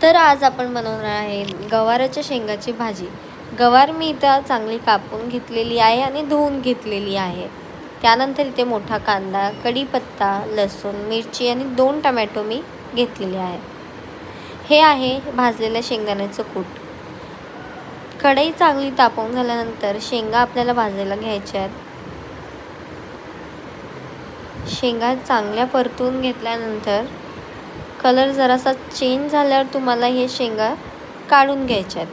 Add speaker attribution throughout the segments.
Speaker 1: तर आज आपण बनवणार आहे गवाराच्या शेंगाची भाजी। गवार मी इथं चांगली कापून घेतलेली आहे आणि धुवून घेतलेली आहे। त्यानंतर इथे मोठा कांदा, कढीपत्ता, लसूण, मिरची आणि 2 टोमॅटो मी घेतलेले आहे। हे आहे भाजलेल्या शेंगदाण्याचं कूट। कढई चांगली तापवून झाल्यानंतर शेंगा आपल्याला भाजायला घ्यायच्या आहेत। शेंगा चांगल्या परतून घेतल्यानंतर कलर जरासा चेंज झाल्यावर तुम्हाला हे शेंगा काढून घ्यायचे आहेत।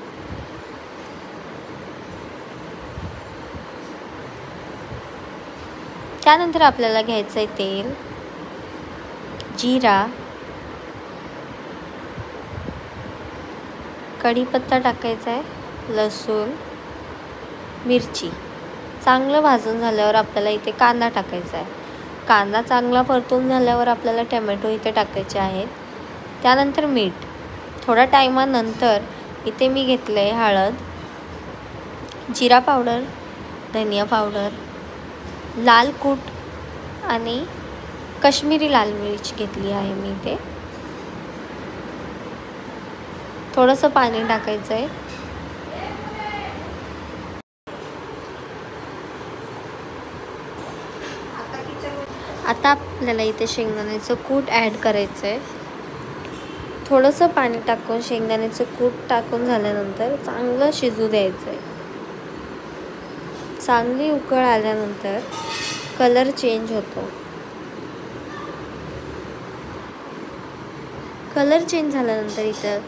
Speaker 1: त्यानंतर आपल्याला घ्यायचं आहे तेल, जिरा, कढीपत्ता टाकायचा आहे, लसूण, मिरची चांगलं भाजून झाल्यावर आपल्याला इथे कांदा टाकायचा आहे। कांदा चांगला परतून झाल्यावर आपल्याला टोमॅटो इथे टाकायचे आहेत। त्यानंतर मीठ। थोड्या टाइमानंतर इथे मी घेतले आहे हळद, जिरा पावडर, धनिया पावडर, लाल कूट आणि काश्मीरी लाल मिर्च घेतली आहे मी इथे। थोडंसं पाणी टाकायचं आहे। आता आपल्याला इथे शेंगदाण्याचं कूट ॲड करायचं आहे। थोडंसं पाणी टाकून शेंगदाण्याचं कूट टाकून झाल्यानंतर चांगलं शिजू द्यायचं आहे। चांगली उकळ आल्यानंतर कलर चेंज होतो। कलर चेंज झाल्यानंतर इथं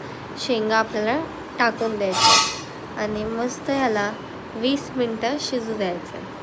Speaker 1: शेंगा आपल्याला टाकून द्यायचं आणि मस्त ह्याला 20 मिनिटं शिजू द्यायचं।